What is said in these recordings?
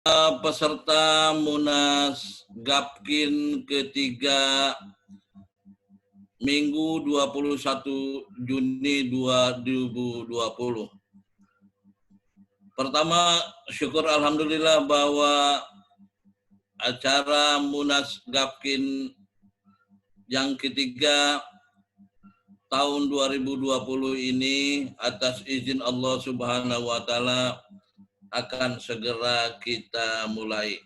Peserta Munas Gapkin ketiga Minggu 21 Juni 2020. Pertama, syukur alhamdulillah bahwa acara Munas Gapkin yang ketiga tahun 2020 ini atas izin Allah Subhanahu wa taala akan segera kita mulai.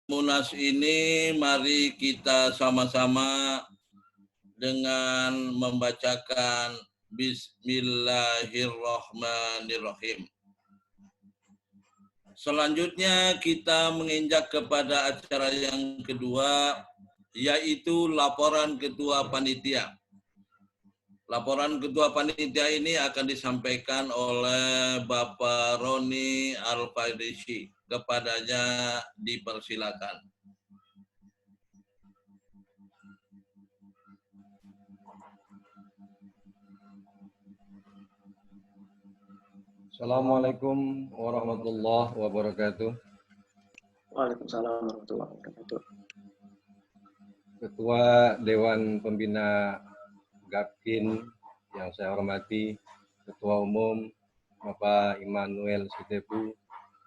Munas ini mari kita sama-sama dengan membacakan Bismillahirrahmanirrahim. Selanjutnya kita menginjak kepada acara yang kedua, yaitu laporan ketua panitia. Laporan ketua panitia ini akan disampaikan oleh Bapak Roni Al-Faidisi. Kepadanya dipersilakan. Assalamualaikum warahmatullahi wabarakatuh. Waalaikumsalam warahmatullahi wabarakatuh. Ketua Dewan Pembina Gapkin yang saya hormati, Ketua Umum Bapak Immanuel Sitepu,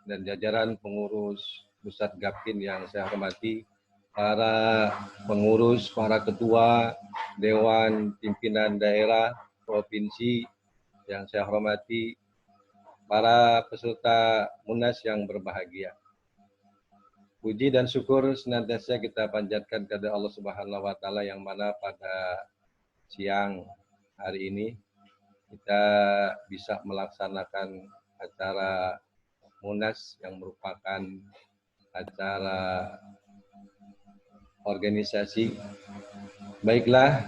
dan jajaran pengurus Pusat Gapkin yang saya hormati, para pengurus, para ketua Dewan Pimpinan Daerah Provinsi yang saya hormati, para peserta Munas yang berbahagia. Puji dan syukur senantiasa kita panjatkan kepada Allah Subhanahu wa taala yang mana pada siang hari ini kita bisa melaksanakan acara Munas yang merupakan acara organisasi. Baiklah,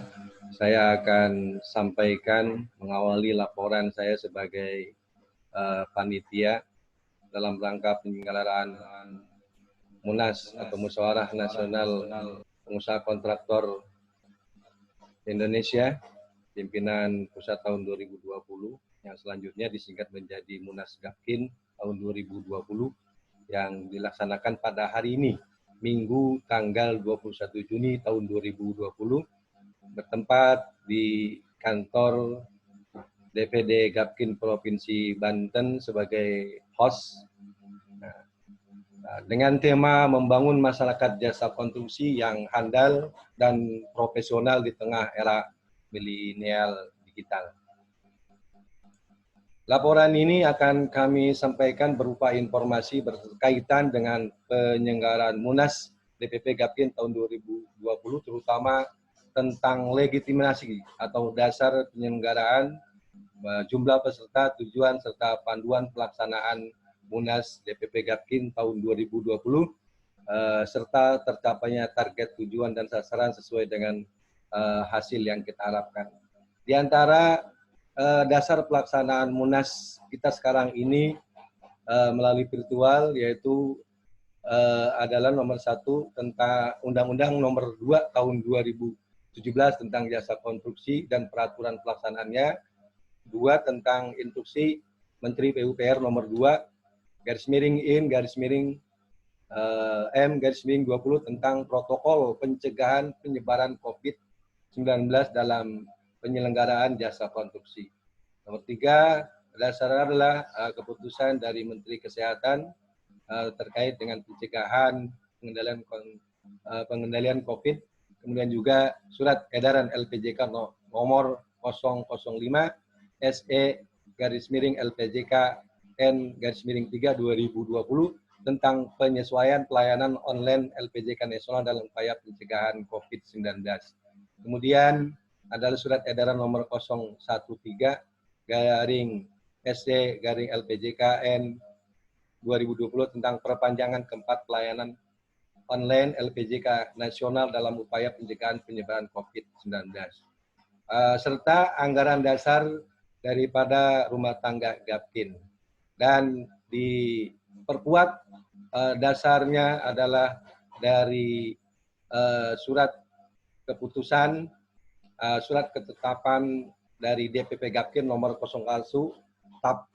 saya akan sampaikan mengawali laporan saya sebagai panitia dalam rangka penyelenggaraan Munas atau Musyawarah Nasional Pengusaha Kontraktor Indonesia pimpinan pusat tahun 2020 yang selanjutnya disingkat menjadi Munas Gapkin tahun 2020 yang dilaksanakan pada hari ini, Minggu tanggal 21 Juni tahun 2020, bertempat di kantor DPD Gapkin Provinsi Banten sebagai host. Dengan tema membangun masyarakat jasa konstruksi yang handal dan profesional di tengah era milenial digital. Laporan ini akan kami sampaikan berupa informasi berkaitan dengan penyelenggaraan Munas DPP Gapkin tahun 2020, terutama tentang legitimasi atau dasar penyelenggaraan, jumlah peserta, tujuan, serta panduan pelaksanaan Munas DPP Gapkin tahun 2020, serta tercapainya target, tujuan, dan sasaran sesuai dengan hasil yang kita harapkan. Di antara dasar pelaksanaan Munas kita sekarang ini melalui virtual, yaitu adalah nomor 1 tentang Undang-Undang nomor 2 tahun 2017 tentang jasa konstruksi dan peraturan pelaksanaannya, 2 tentang instruksi Menteri PUPR nomor 2 /M/20 tentang protokol pencegahan penyebaran COVID-19 dalam penyelenggaraan jasa konstruksi. Nomor 3, dasar adalah keputusan dari Menteri Kesehatan terkait dengan pencegahan pengendalian COVID, kemudian juga surat edaran LPJK nomor 005 SE/LPJK N/3 2020 tentang penyesuaian pelayanan online LPJK nasional dalam upaya pencegahan COVID-19. Kemudian adalah surat edaran nomor 013/SE/LPJK N 2020 tentang perpanjangan keempat pelayanan online LPJK nasional dalam upaya pencegahan penyebaran COVID-19. Serta anggaran dasar daripada rumah tangga Gapkin. Dan diperkuat dasarnya adalah dari surat keputusan surat ketetapan dari DPP Gapkin nomor 01 tab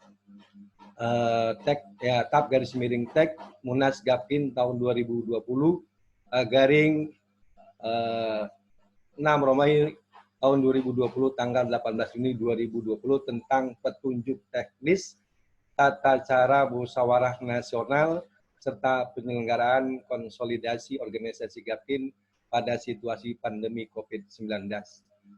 tab garis miring tek Munas Gapkin tahun 2020 garing 6 Romawi tahun 2020 tanggal 18 Juni 2020 tentang petunjuk teknis tata cara musyawarah nasional serta penyelenggaraan konsolidasi organisasi Gapkin pada situasi pandemi COVID-19.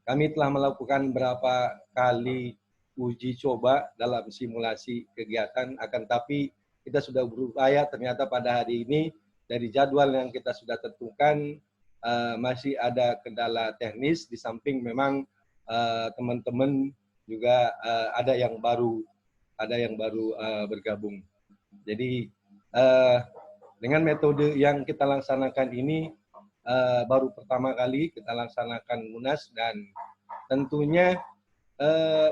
Kami telah melakukan beberapa kali uji coba dalam simulasi kegiatan, akan tapi kita sudah berupaya ternyata pada hari ini dari jadwal yang kita sudah tentukan masih ada kendala teknis, di samping memang teman-teman juga ada yang baru bergabung. Jadi dengan metode yang kita laksanakan ini baru pertama kali kita laksanakan Munas, dan tentunya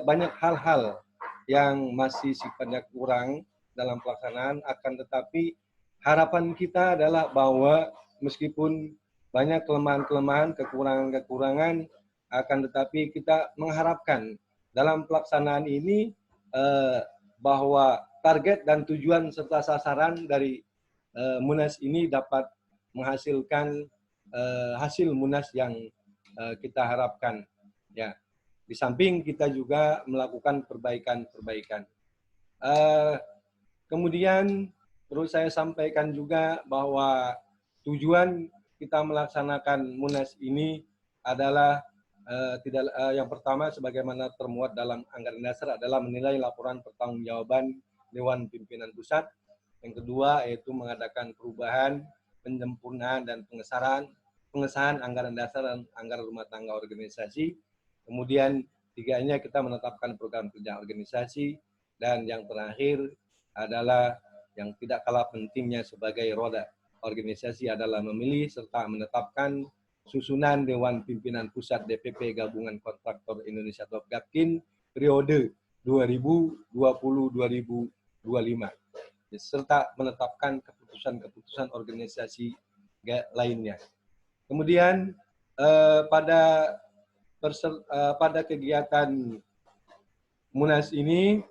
banyak hal-hal yang masih sifatnya kurang dalam pelaksanaan, akan tetapi harapan kita adalah bahwa meskipun banyak kelemahan-kelemahan, kekurangan-kekurangan, akan tetapi kita mengharapkan dalam pelaksanaan ini bahwa target dan tujuan serta sasaran dari Munas ini dapat menghasilkan hasil Munas yang kita harapkan. Ya, di samping kita juga melakukan perbaikan-perbaikan. Kemudian perlu saya sampaikan juga bahwa tujuan kita melaksanakan Munas ini adalah yang pertama sebagaimana termuat dalam anggaran dasar adalah menilai laporan pertanggungjawaban Dewan Pimpinan Pusat. Yang kedua yaitu mengadakan perubahan, penyempurnaan dan pengesahan anggaran dasar dan anggaran rumah tangga organisasi. Kemudian tiganya kita menetapkan program kerja organisasi, dan yang terakhir adalah yang tidak kalah pentingnya sebagai roda organisasi adalah memilih serta menetapkan susunan Dewan Pimpinan Pusat DPP Gabungan Kontraktor Indonesia atau Gapkin periode 2020-2025 serta menetapkan keputusan-keputusan organisasi lainnya. Kemudian pada kegiatan Munas ini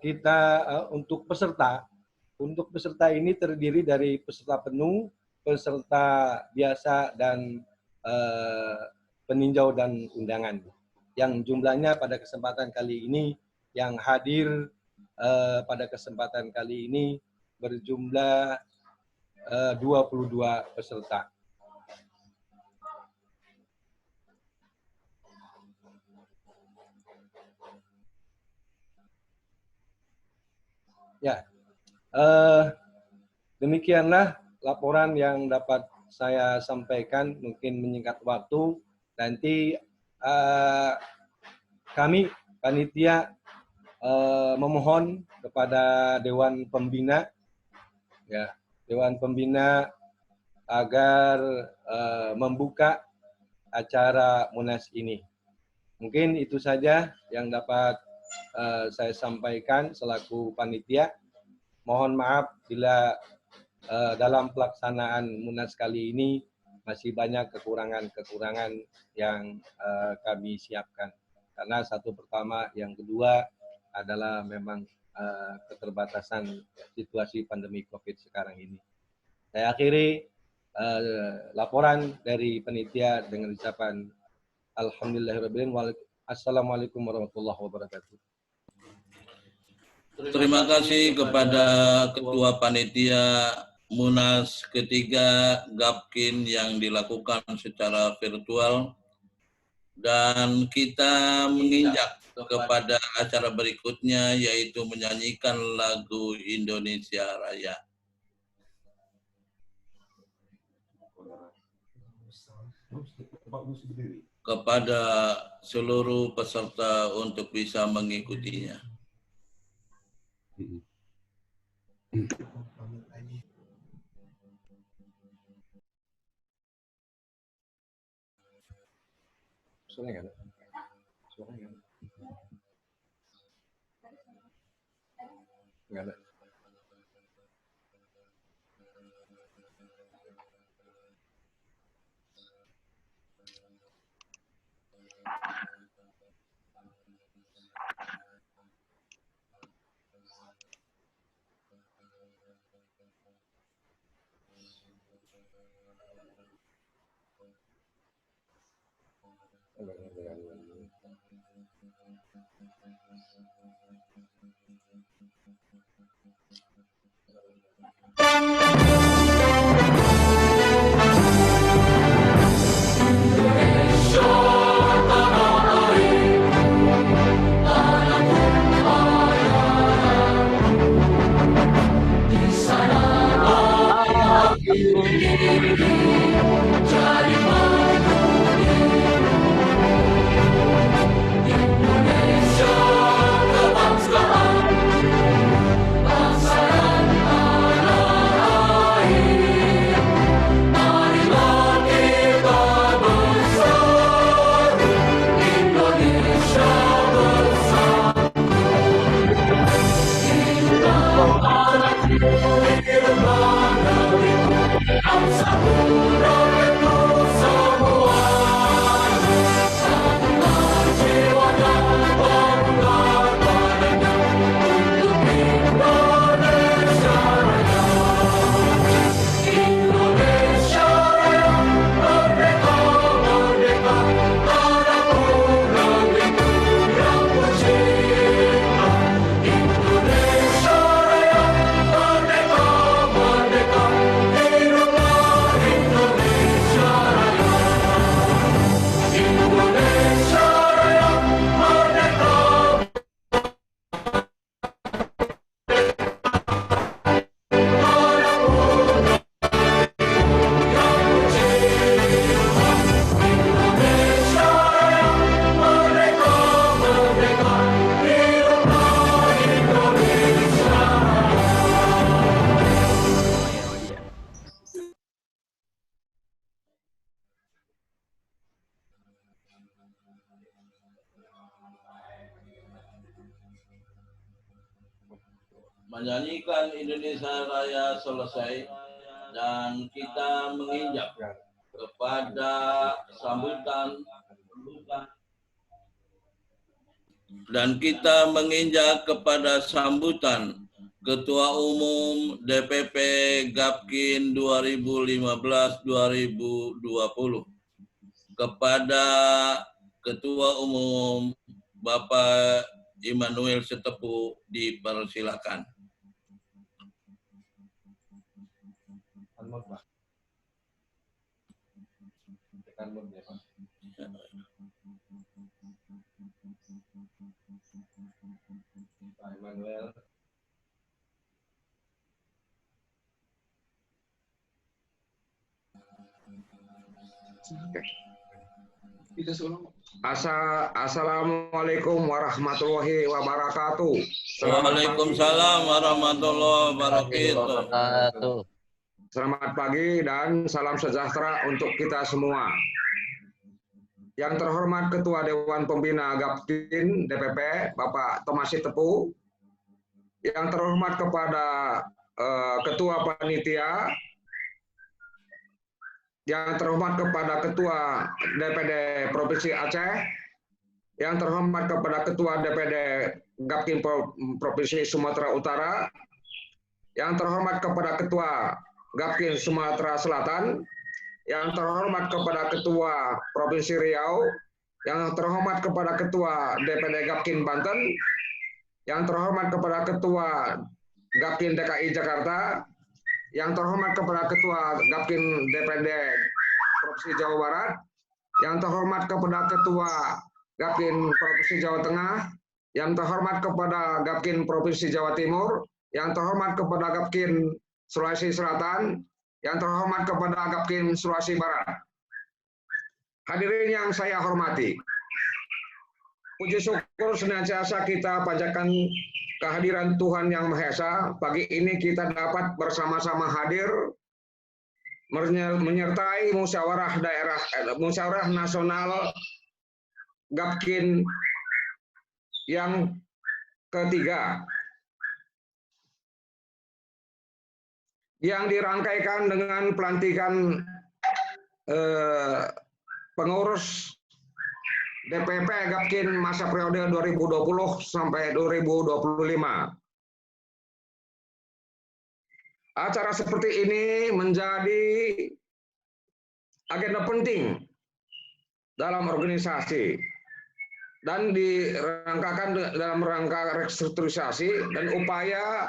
kita untuk peserta ini terdiri dari peserta penuh, peserta biasa, dan peninjau dan undangan. Yang jumlahnya pada kesempatan kali ini yang hadir pada kesempatan kali ini berjumlah 22 peserta. Ya, demikianlah laporan yang dapat saya sampaikan, mungkin menyingkat waktu. Nanti kami panitia memohon kepada Dewan Pembina, ya, Dewan Pembina agar membuka acara Munas ini. Mungkin itu saja yang dapat saya sampaikan selaku panitia. Mohon maaf bila dalam pelaksanaan Munas kali ini masih banyak kekurangan-kekurangan yang kami siapkan. Karena satu pertama, yang kedua adalah memang keterbatasan situasi pandemi COVID sekarang ini. Saya akhiri laporan dari panitia dengan ucapan Alhamdulillahirrahmanirrahim. Assalamualaikum warahmatullahi wabarakatuh. Terima kasih kepada Ketua Panitia Munas ketiga Gapkin yang dilakukan secara virtual, dan kita menginjak kepada acara berikutnya yaitu menyanyikan lagu Indonesia Raya. Kepada seluruh peserta untuk bisa mengikutinya. Suara nggak ada? Suara nggak ada? Nggak ada. Menyanyikan Indonesia Raya selesai dan kita menginjak kepada sambutan Ketua Umum DPP Gapkin 2015-2020 kepada Ketua Umum Bapak Immanuel Setepu, dipersilakan. Immanuel. Assalamualaikum warahmatullahi wabarakatuh. Waalaikumsalam warahmatullahi wabarakatuh. Selamat pagi dan salam sejahtera untuk kita semua. Yang terhormat Ketua Dewan Pembina Gapkin DPP, Bapak Thomas Sitepu. Yang terhormat kepada Ketua Panitia. Yang terhormat kepada Ketua DPD Provinsi Aceh, yang terhormat kepada Ketua DPD Gapkin Provinsi Sumatera Utara, yang terhormat kepada Ketua Gapkin Sumatera Selatan, yang terhormat kepada Ketua Provinsi Riau, yang terhormat kepada Ketua DPD Gapkin Banten, yang terhormat kepada Ketua Gapkin DKI Jakarta, yang terhormat kepada Ketua Gapkin DPD Provinsi Jawa Barat, yang terhormat kepada Ketua Gapkin Provinsi Jawa Tengah, yang terhormat kepada Gapkin Provinsi Jawa Timur, yang terhormat kepada Gapkin Sulawesi Selatan, yang terhormat kepada Gapkin Sulawesi Barat. Hadirin yang saya hormati, puji syukur senantiasa kita panjatkan kehadiran Tuhan Yang Maha Esa. Pagi ini kita dapat bersama-sama hadir menyertai musyawarah nasional Gapkin yang ketiga yang dirangkaikan dengan pelantikan pengurus DPP Gapkin masa periode 2020 sampai 2025. Acara seperti ini menjadi agenda penting dalam organisasi dan dirangkakan dalam rangka restrukturisasi dan upaya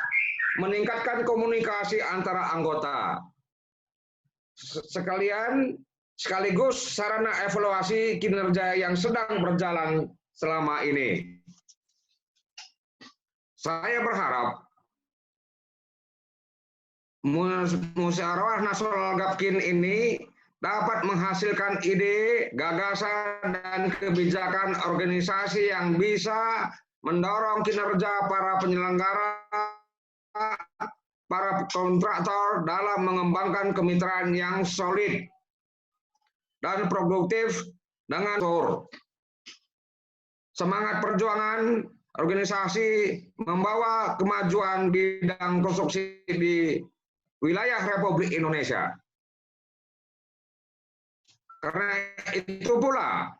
meningkatkan komunikasi antara anggota. Sekaligus sarana evaluasi kinerja yang sedang berjalan selama ini. Saya berharap Musyawarah Nasional Gapkin ini dapat menghasilkan ide, gagasan, dan kebijakan organisasi yang bisa mendorong kinerja para penyelenggara, para kontraktor dalam mengembangkan kemitraan yang solid dan produktif dengan semangat perjuangan organisasi membawa kemajuan bidang konstruksi di wilayah Republik Indonesia. Karena itu pula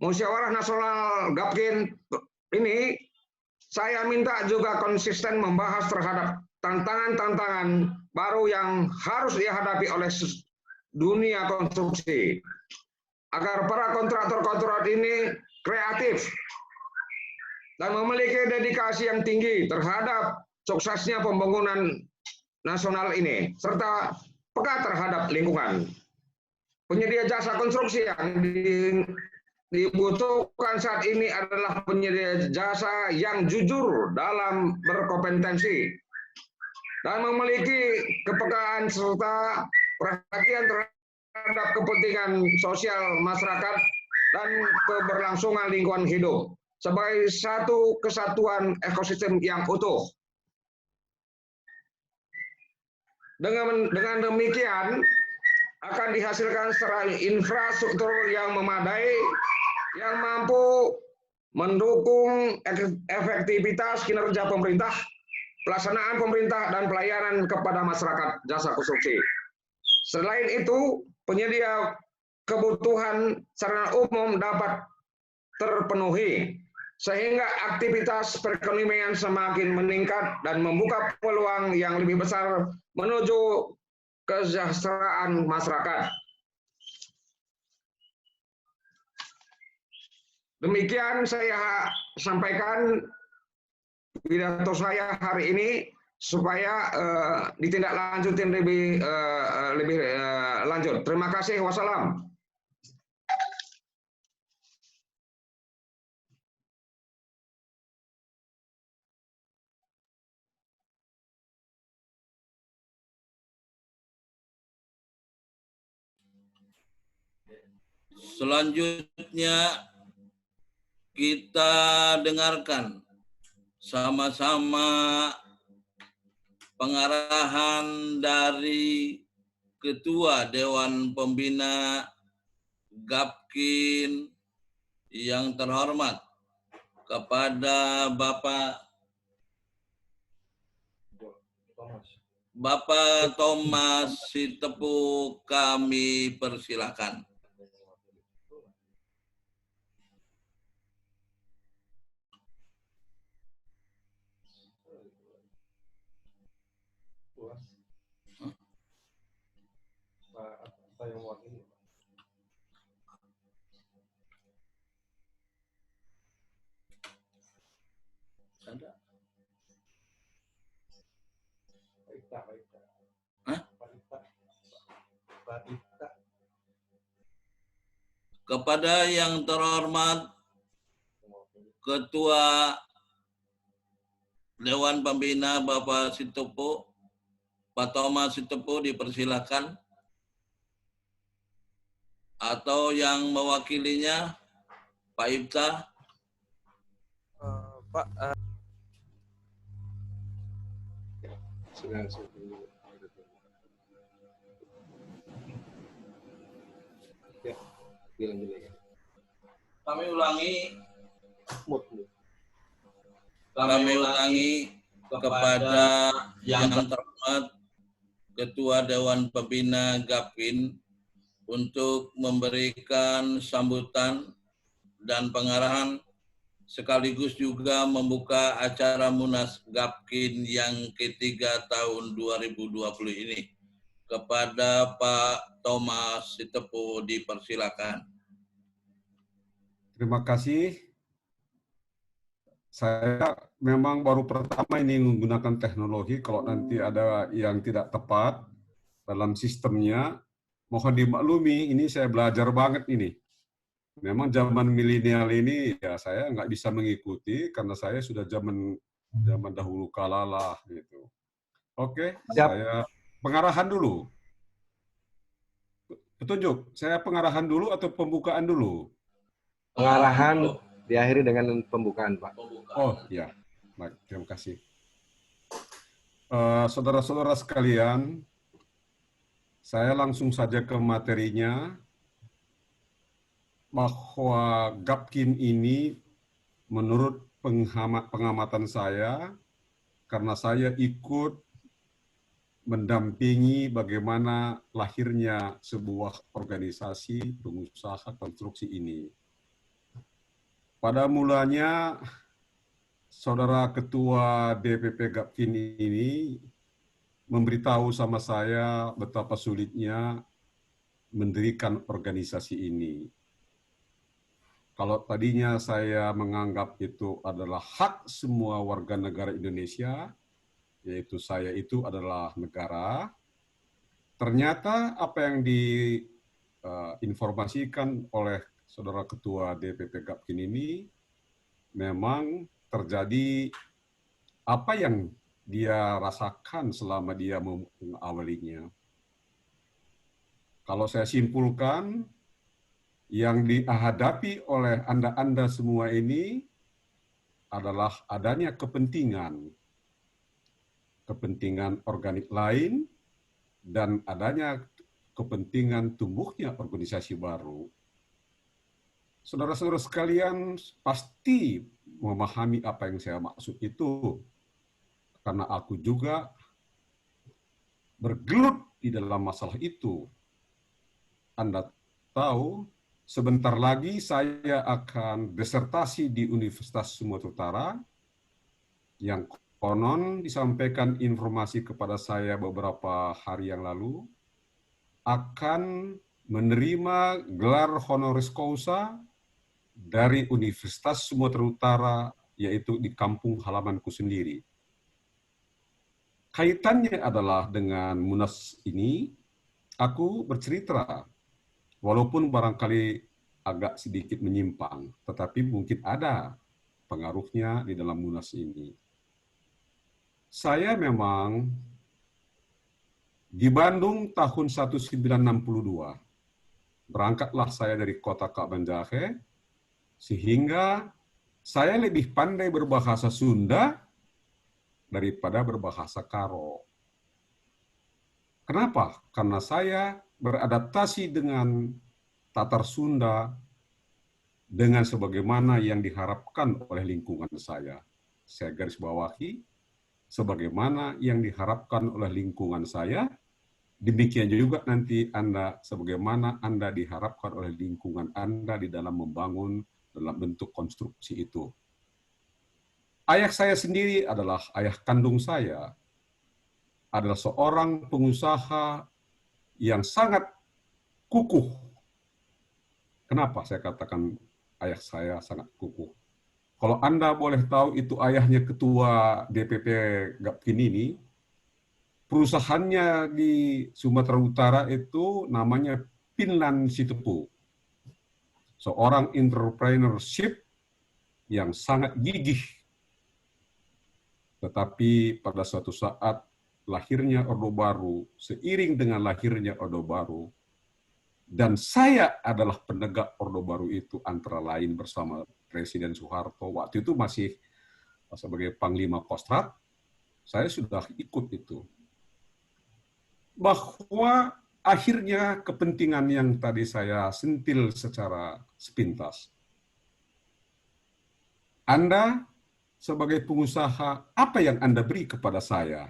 Musyawarah Nasional Gapkin ini saya minta juga konsisten membahas terhadap tantangan-tantangan baru yang harus dihadapi oleh dunia konstruksi agar para kontraktor-kontraktor ini kreatif dan memiliki dedikasi yang tinggi terhadap suksesnya pembangunan nasional ini, serta peka terhadap lingkungan. Penyedia jasa konstruksi yang dibutuhkan saat ini adalah penyedia jasa yang jujur dalam berkompetensi dan memiliki kepekaan serta perhatian terhadap kepentingan sosial masyarakat dan keberlangsungan lingkungan hidup sebagai satu kesatuan ekosistem yang utuh. Dengan demikian akan dihasilkan secara infrastruktur yang memadai yang mampu mendukung efektivitas kinerja pemerintah, pelaksanaan pemerintah, dan pelayanan kepada masyarakat jasa konstruksi. Selain itu, penyedia kebutuhan sarana umum dapat terpenuhi sehingga aktivitas perekonomian semakin meningkat dan membuka peluang yang lebih besar menuju kesejahteraan masyarakat. Demikian saya sampaikan pidato saya hari ini supaya ditindaklanjutin lebih lanjut. Terima kasih. Wassalam. Selanjutnya kita dengarkan sama-sama pengarahan dari Ketua Dewan Pembina Gapkin yang terhormat kepada Bapak Thomas Sitepu, kami persilakan. Kepada yang terhormat Ketua Dewan Pembina Bapak Sitepu, Pak Thomas Sitepu, dipersilakan. Atau yang mewakilinya, Pak Ibta. Pak, Kami ulangi kepada yang terhormat Ketua Dewan Pembina Gapkin untuk memberikan sambutan dan pengarahan sekaligus juga membuka acara Munas Gapkin yang ketiga tahun 2020 ini. Kepada Pak Thomas Sitepu, dipersilakan. Terima kasih. Saya memang baru pertama ini menggunakan teknologi. Kalau nanti ada yang tidak tepat dalam sistemnya, mohon dimaklumi. Ini saya belajar banget ini. Memang zaman milenial ini ya saya nggak bisa mengikuti karena saya sudah zaman dahulu kala lah gitu. Oke, Siap. saya pengarahan dulu. Petunjuk, saya pengarahan dulu atau pembukaan dulu? Pengarahan diakhiri dengan pembukaan, Pak. Oh ya, baik, terima kasih. Saudara-saudara sekalian, saya langsung saja ke materinya, bahwa Gapkin ini menurut pengamatan saya, karena saya ikut mendampingi bagaimana lahirnya sebuah organisasi pengusaha konstruksi ini. Pada mulanya, Saudara Ketua DPP Gapkin ini memberitahu sama saya betapa sulitnya mendirikan organisasi ini. Kalau tadinya saya menganggap itu adalah hak semua warga negara Indonesia, yaitu saya itu adalah negara, ternyata apa yang diinformasikan oleh Saudara Ketua DPP Gapkin ini memang terjadi apa yang dia rasakan selama dia mengawalinya. Kalau saya simpulkan, yang dihadapi oleh Anda semua ini adalah adanya kepentingan organik lain dan adanya kepentingan tumbuhnya organisasi baru. Saudara-saudara sekalian pasti memahami apa yang saya maksud itu, karena aku juga bergelut di dalam masalah itu. Anda tahu, sebentar lagi saya akan disertasi di Universitas Sumatera Utara, yang konon disampaikan informasi kepada saya beberapa hari yang lalu, akan menerima gelar honoris causa dari Universitas Sumatera Utara, yaitu di kampung halamanku sendiri. Kaitannya adalah dengan Munas ini, aku bercerita, walaupun barangkali agak sedikit menyimpang, tetapi mungkin ada pengaruhnya di dalam Munas ini. Saya memang di Bandung tahun 1962, berangkatlah saya dari kota Kaban Jahe, sehingga saya lebih pandai berbahasa Sunda daripada berbahasa Karo. Kenapa? Karena saya beradaptasi dengan Tatar Sunda dengan sebagaimana yang diharapkan oleh lingkungan saya. Saya garis bawahi, sebagaimana yang diharapkan oleh lingkungan saya, demikian juga nanti Anda, sebagaimana Anda diharapkan oleh lingkungan Anda di dalam membangun dalam bentuk konstruksi itu. Ayah saya sendiri adalah ayah kandung saya, adalah seorang pengusaha yang sangat kukuh. Kenapa saya katakan ayah saya sangat kukuh? Kalau Anda boleh tahu, itu ayahnya ketua DPP Gapkin ini, perusahaannya di Sumatera Utara itu namanya Pinlan Sitepu. Seorang entrepreneurship yang sangat gigih. Tetapi pada suatu saat lahirnya Orde Baru, seiring dengan lahirnya Orde Baru, dan saya adalah penegak Orde Baru itu antara lain bersama Presiden Soeharto, waktu itu masih sebagai Panglima Kostrat, saya sudah ikut itu. Bahwa akhirnya kepentingan yang tadi saya sentil secara sepintas. Anda sebagai pengusaha, apa yang Anda beri kepada saya?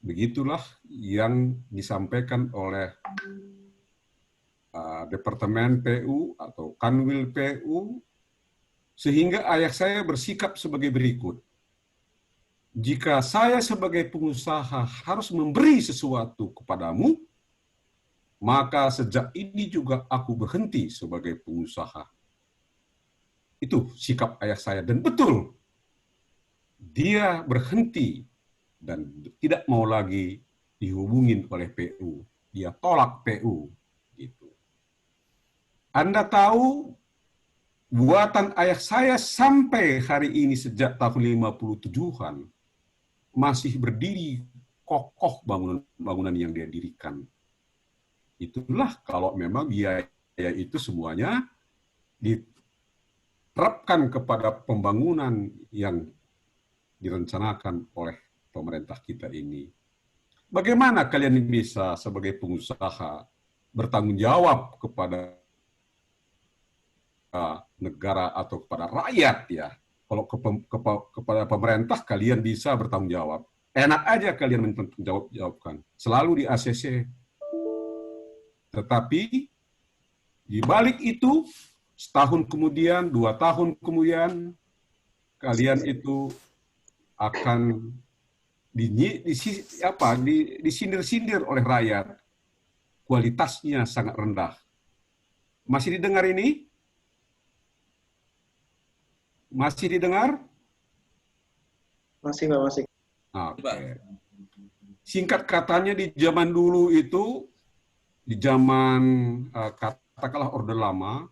Begitulah yang disampaikan oleh Departemen PU atau Kanwil PU, sehingga ayah saya bersikap sebagai berikut. Jika saya sebagai pengusaha harus memberi sesuatu kepadamu, maka sejak ini juga aku berhenti sebagai pengusaha. Itu sikap ayah saya. Dan betul, dia berhenti dan tidak mau lagi dihubungin oleh PU. Dia tolak PU. Gitu. Anda tahu, buatan ayah saya sampai hari ini sejak tahun 57-an masih berdiri kokoh bangunan yang dia dirikan. Itulah kalau memang biaya itu semuanya diterapkan kepada pembangunan yang direncanakan oleh pemerintah kita ini. Bagaimana kalian bisa sebagai pengusaha bertanggung jawab kepada negara atau kepada rakyat ya? Kalau kepada pemerintah kalian bisa bertanggung jawab. Enak aja kalian menjawabkan. Selalu di ACC. Tetapi di balik itu, setahun kemudian, 2 tahun kemudian, kalian itu akan disindir-sindir oleh rakyat. Kualitasnya sangat rendah. Masih didengar ini? Masih didengar? Masih, Pak, masih. Oke. Singkat katanya di zaman dulu itu, di zaman katakanlah Orde Lama,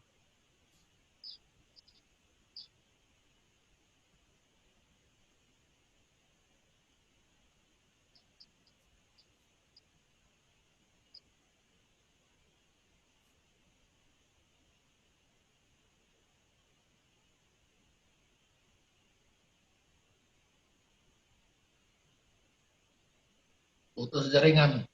putus jaringan.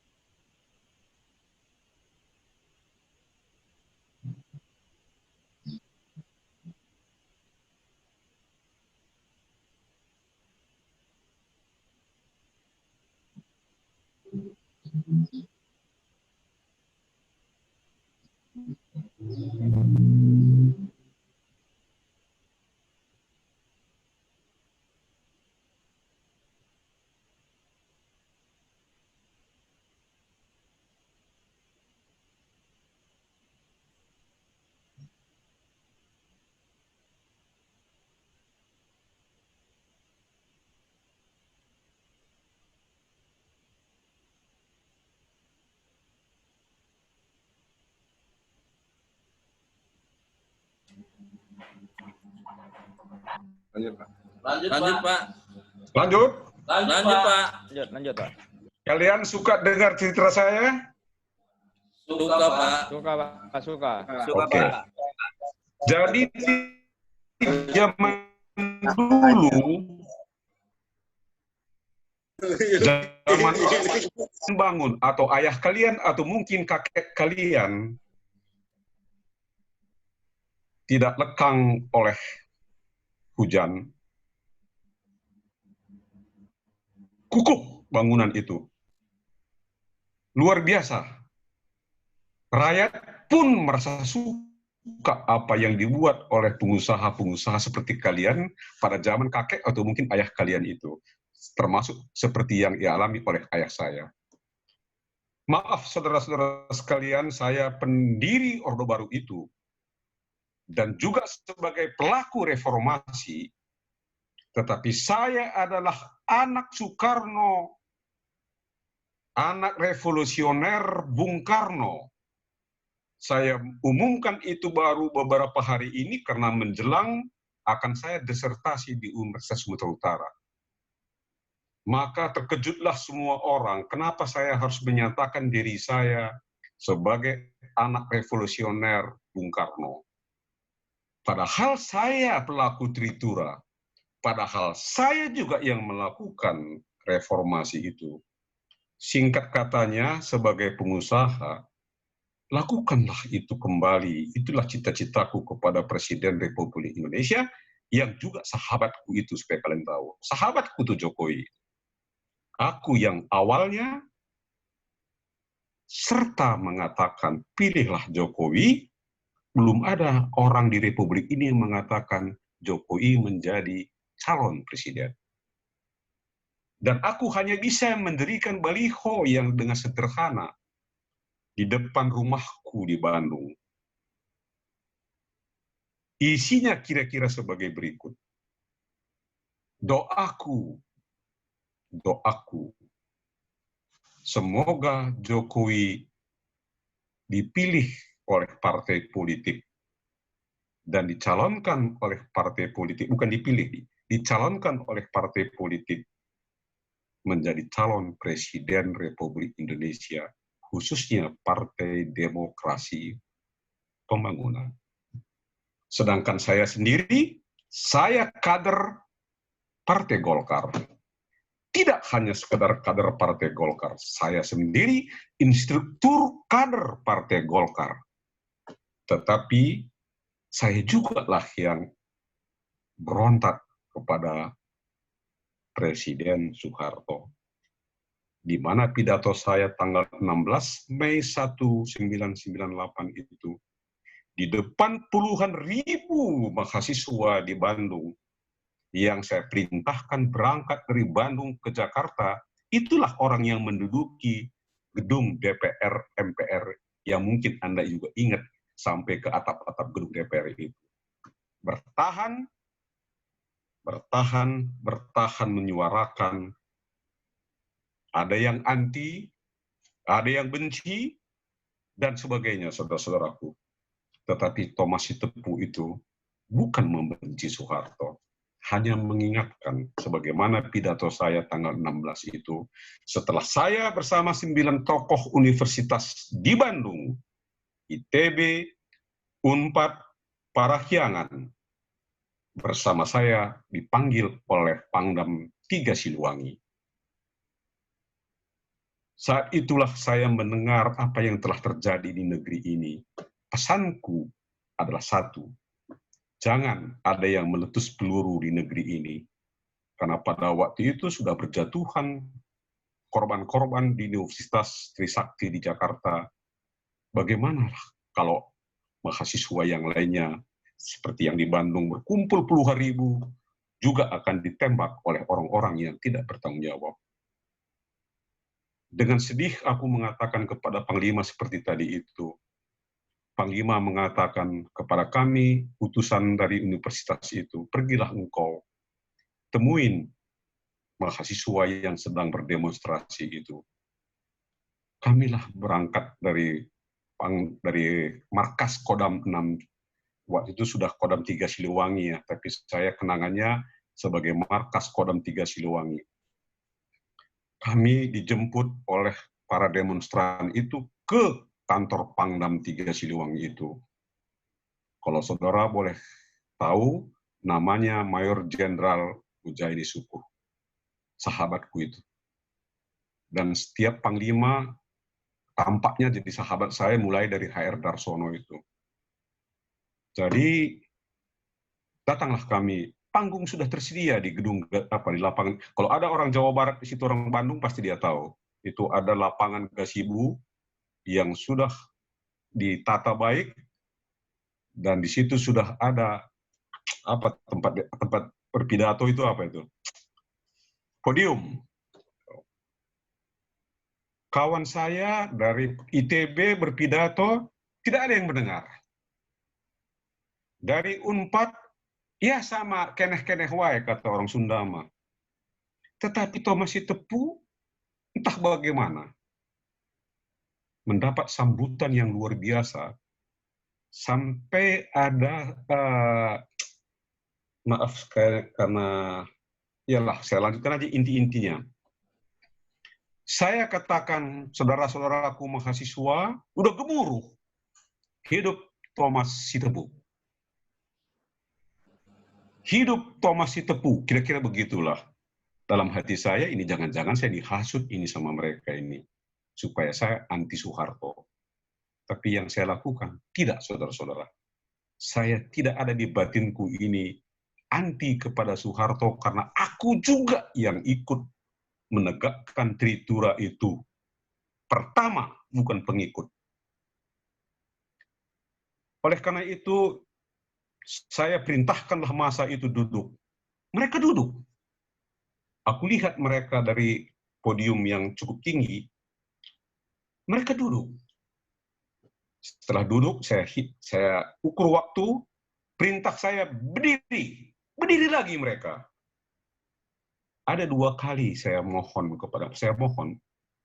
Lanjut, Pak. Lanjut, Pak. Lanjut. Lanjut, Pak. Lanjut, Pak. Kalian suka dengar cerita saya? Suka, Pak. Suka, Pak. Suka. Oke. Jadi di zaman dulu, zaman bangun atau ayah kalian atau mungkin kakek kalian tidak lekang oleh hujan, kukuh bangunan itu. Luar biasa. Rakyat pun merasa suka apa yang dibuat oleh pengusaha-pengusaha seperti kalian pada zaman kakek atau mungkin ayah kalian itu. Termasuk seperti yang dialami oleh ayah saya. Maaf saudara-saudara sekalian, saya pendiri Orde Baru itu, dan juga sebagai pelaku reformasi, tetapi saya adalah anak Soekarno, anak revolusioner Bung Karno. Saya umumkan itu baru beberapa hari ini karena menjelang akan saya disertasi di Universitas Sumatera Utara. Maka terkejutlah semua orang, kenapa saya harus menyatakan diri saya sebagai anak revolusioner Bung Karno. Padahal saya pelaku Tritura, padahal saya juga yang melakukan reformasi itu. Singkat katanya, sebagai pengusaha, lakukanlah itu kembali. Itulah cita-citaku kepada Presiden Republik Indonesia, yang juga sahabatku itu, supaya kalian tahu. Sahabatku itu Jokowi. Aku yang awalnya serta mengatakan, pilihlah Jokowi. Belum ada orang di Republik ini yang mengatakan Jokowi menjadi calon presiden. Dan aku hanya bisa mendirikan baliho yang dengan sederhana di depan rumahku di Bandung. Isinya kira-kira sebagai berikut. Doaku, semoga Jokowi dipilih oleh partai politik dan dicalonkan oleh partai politik, bukan dipilih, dicalonkan oleh partai politik menjadi calon Presiden Republik Indonesia, khususnya Partai Demokrasi Pembangunan. Sedangkan saya sendiri, saya kader Partai Golkar. Tidak hanya sekedar kader Partai Golkar, saya sendiri instruktur kader Partai Golkar. Tetapi saya juga lah yang berontak kepada Presiden Soeharto. Di mana pidato saya tanggal 16 Mei 1998 itu, di depan puluhan ribu mahasiswa di Bandung, yang saya perintahkan berangkat dari Bandung ke Jakarta, itulah orang yang menduduki gedung DPR MPR yang mungkin Anda juga ingat sampai ke atap-atap gedung DPR itu. Bertahan menyuarakan, ada yang anti, ada yang benci, dan sebagainya, saudara-saudaraku. Tetapi Thomas Sitepu itu bukan membenci Soeharto, hanya mengingatkan sebagaimana pidato saya tanggal 16 itu, setelah saya bersama 9 tokoh universitas di Bandung, ITB, Unpad, Parahyangan, bersama saya dipanggil oleh Pangdam 3 Siliwangi. Saat itulah saya mendengar apa yang telah terjadi di negeri ini. Pesanku adalah satu, jangan ada yang meletus peluru di negeri ini. Karena pada waktu itu sudah berjatuhan korban-korban di Universitas Trisakti di Jakarta. Bagaimana kalau mahasiswa yang lainnya, seperti yang di Bandung berkumpul puluhan ribu, juga akan ditembak oleh orang-orang yang tidak bertanggung jawab. Dengan sedih aku mengatakan kepada Panglima seperti tadi itu. Panglima mengatakan kepada kami, utusan dari universitas itu, pergilah engkau, temuin mahasiswa yang sedang berdemonstrasi itu. Kamilah berangkat dari markas Kodam 6, waktu itu sudah Kodam 3 Siliwangi ya, tapi saya kenangannya sebagai markas Kodam 3 Siliwangi. Kami dijemput oleh para demonstran itu ke kantor Pangdam 3 Siliwangi itu. Kalau saudara boleh tahu, namanya Mayor Jenderal Mujahidi Sukuh, sahabatku itu. Dan setiap panglima tampaknya jadi sahabat saya mulai dari HR Darsono itu. Jadi datanglah kami, panggung sudah tersedia di gedung di lapangan. Kalau ada orang Jawa Barat di situ, orang Bandung pasti dia tahu. Itu ada lapangan gazebo yang sudah ditata baik, dan di situ sudah ada tempat berpidato itu apa itu? Podium. Kawan saya dari ITB berpidato, tidak ada yang mendengar. Dari Unpad, ya sama, keneh-keneh wae kata orang Sunda mah. Tetapi Thomas Sitepu, entah bagaimana, mendapat sambutan yang luar biasa, sampai ada, maaf karena, yalah saya lanjutkan aja inti-intinya. Saya katakan, saudara-saudaraku mahasiswa, udah gemuruh, hidup Thomas Sitepu. Hidup Thomas Sitepu, kira-kira begitulah. Dalam hati saya, ini jangan-jangan saya dihasut ini sama mereka ini, supaya saya anti Soeharto. Tapi yang saya lakukan, tidak saudara-saudara. Saya tidak ada di batinku ini anti kepada Soeharto, karena aku juga yang ikut menegakkan Tritura itu. Pertama, bukan pengikut. Oleh karena itu, saya perintahkanlah masa itu duduk. Mereka duduk. Aku lihat mereka dari podium yang cukup tinggi, mereka duduk. Setelah duduk, saya ukur waktu, perintah saya berdiri. Berdiri lagi mereka. Ada 2 kali saya mohon,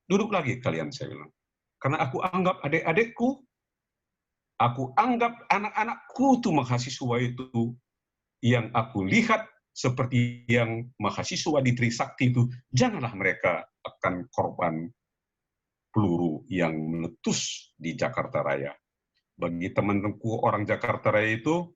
duduk lagi kalian, saya bilang. Karena aku anggap adik-adikku, aku anggap anak-anakku tuh mahasiswa itu, yang aku lihat seperti yang mahasiswa di Trisakti itu, janganlah mereka akan korban peluru yang meletus di Jakarta Raya. Bagi teman-temanku orang Jakarta Raya itu,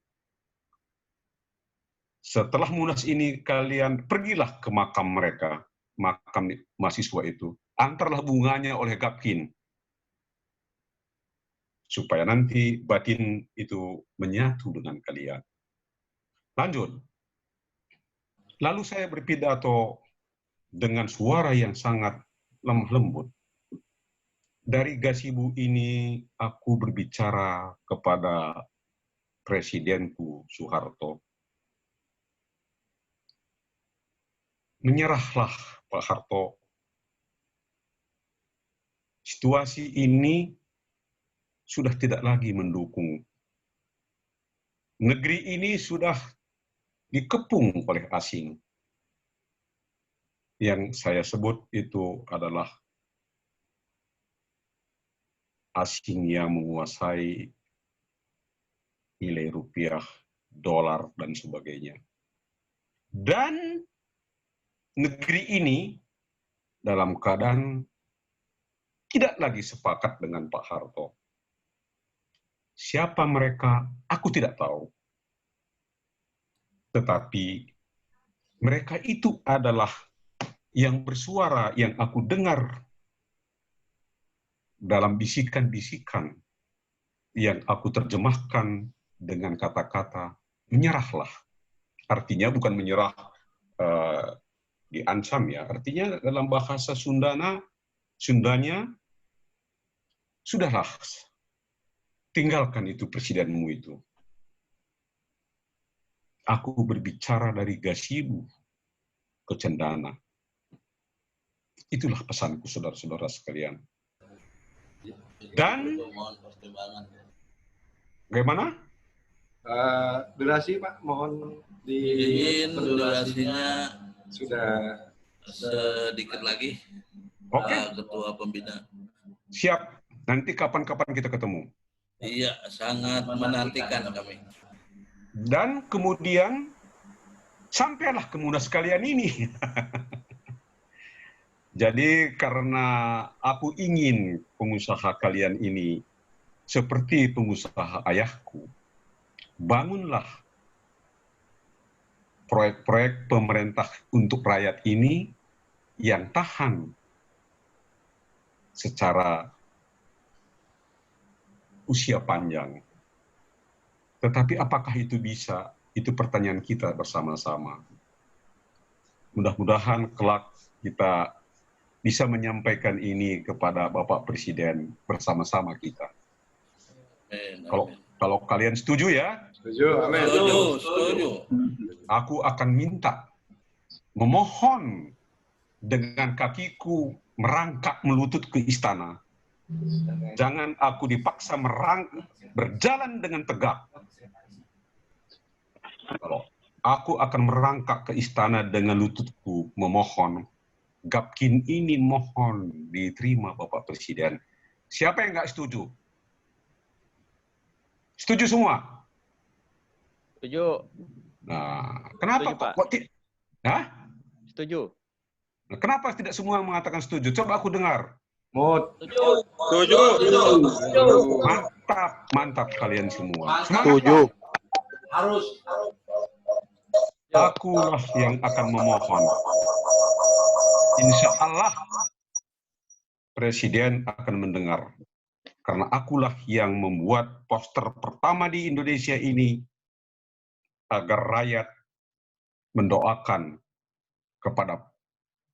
setelah Munas ini kalian pergilah ke makam mereka, makam mahasiswa itu, antarlah bunganya oleh Gapkin, supaya nanti batin itu menyatu dengan kalian. Lanjut. Lalu saya berpidato dengan suara yang sangat lemah lembut. Dari gasibu ini aku berbicara kepada Presidenku Soeharto. Menyerahlah Pak Harto. Situasi ini sudah tidak lagi mendukung. Negeri ini sudah dikepung oleh asing. Yang saya sebut itu adalah asing yang menguasai nilai rupiah, dolar, dan sebagainya. Dan negeri ini dalam keadaan tidak lagi sepakat dengan Pak Harto. Siapa mereka, aku tidak tahu. Tetapi mereka itu adalah yang bersuara, yang aku dengar dalam bisikan-bisikan yang aku terjemahkan dengan kata-kata menyerahlah. Artinya bukan menyerah diancam ya. Artinya dalam bahasa Sundanya, sudahlah, tinggalkan itu presidenmu itu. Aku berbicara dari gasibu ke cendana. Itulah pesanku, saudara-saudara sekalian. Dan bagaimana? Durasi Pak, mohon Izin durasinya sudah sedikit lagi. Oke. Pak Ketua Pembina. Siap. Nanti kapan-kapan kita ketemu. Iya, sangat menantikan kami. Dan kemudian sampailah ke Munas kalian ini. Jadi karena aku ingin pengusaha kalian ini seperti pengusaha ayahku, bangunlah proyek-proyek pemerintah untuk rakyat ini yang tahan secara usia panjang. Tetapi apakah itu bisa? Itu pertanyaan kita bersama-sama. Mudah-mudahan kelak kita bisa menyampaikan ini kepada Bapak Presiden bersama-sama kita. Kalau kalian setuju ya? setuju. Amin. Setuju. Aku akan minta, memohon dengan kakiku merangkak melutut ke istana. Jangan aku dipaksa berjalan dengan tegak. Kalau aku akan merangkak ke istana dengan lututku memohon, Gapkin ini mohon diterima Bapak Presiden. Siapa yang nggak setuju? Setuju semua? Setuju. Nah, kenapa Setuju, Pak. kok Hah? Setuju. Nah, kenapa tidak semua mengatakan setuju? Coba aku dengar. Mood. Setuju. Mantap kalian semua. Semangat, Setuju. Pak. Akulah yang akan memohon. Insya Allah Presiden akan mendengar. Karena akulah yang membuat poster pertama di Indonesia ini agar rakyat mendoakan kepada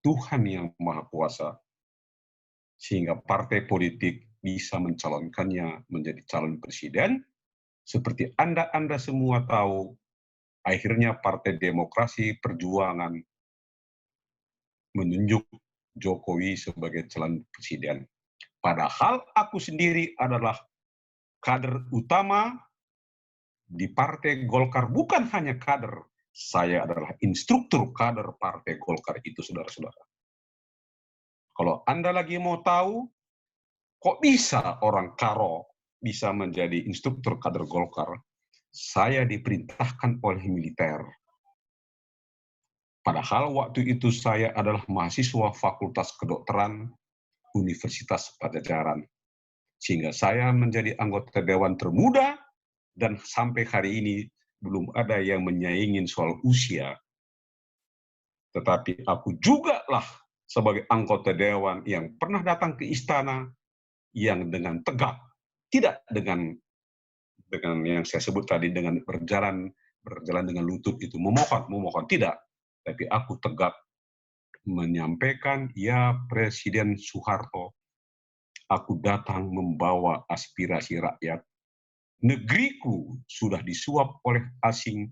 Tuhan yang Maha Kuasa sehingga partai politik bisa mencalonkannya menjadi calon presiden. Seperti Anda semua tahu, akhirnya Partai Demokrasi Perjuangan menunjuk Jokowi sebagai calon presiden. Padahal aku sendiri adalah kader utama di Partai Golkar bukan hanya kader, saya adalah instruktur kader Partai Golkar itu, saudara-saudara. Kalau Anda lagi mau tahu, kok bisa orang Karo bisa menjadi instruktur kader Golkar? Saya diperintahkan oleh militer. Padahal waktu itu saya adalah mahasiswa Fakultas Kedokteran Universitas Pajajaran. Sehingga saya menjadi anggota Dewan termuda, dan sampai hari ini belum ada yang menyaingin soal usia. Tetapi aku juga lah sebagai anggota Dewan yang pernah datang ke istana yang dengan tegak, tidak dengan yang saya sebut tadi dengan berjalan dengan lutut itu, memohon, tidak. Tapi aku tegak menyampaikan, ya Presiden Soeharto, aku datang membawa aspirasi rakyat. Negeriku sudah disuap oleh asing,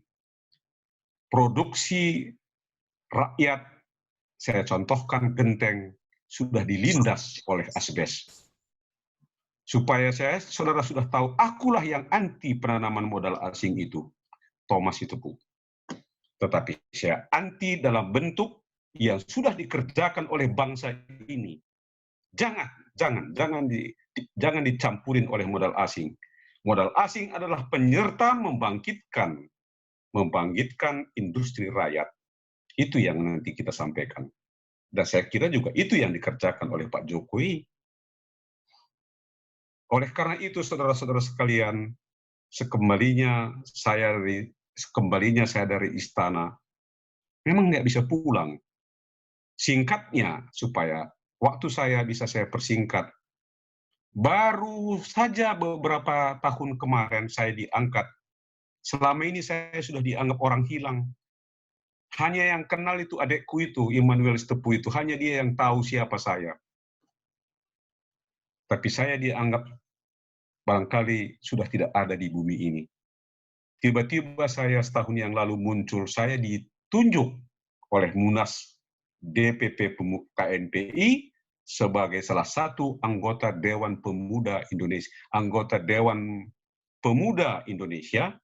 produksi rakyat, saya contohkan Genteng, sudah dilindas oleh asbes. Supaya saudara sudah tahu, akulah yang anti penanaman modal asing itu, Thomas Sitepu. Tetapi saya anti dalam bentuk yang sudah dikerjakan oleh bangsa ini. Jangan dicampurin oleh modal asing. Modal asing adalah penyerta membangkitkan industri rakyat. Itu yang nanti kita sampaikan. Dan saya kira juga itu yang dikerjakan oleh Pak Jokowi. Oleh karena itu, saudara-saudara sekalian, sekembalinya saya dari istana, memang nggak bisa pulang. Singkatnya, supaya waktu saya bisa saya persingkat, baru saja beberapa tahun kemarin saya diangkat. Selama ini saya sudah dianggap orang hilang. Hanya yang kenal itu adekku itu, Immanuel Sitepu itu, hanya dia yang tahu siapa saya. Tapi saya dianggap barangkali sudah tidak ada di bumi ini. Tiba-tiba saya setahun yang lalu muncul, saya ditunjuk oleh Munas DPP KNPI sebagai salah satu anggota Dewan Pemuda Indonesia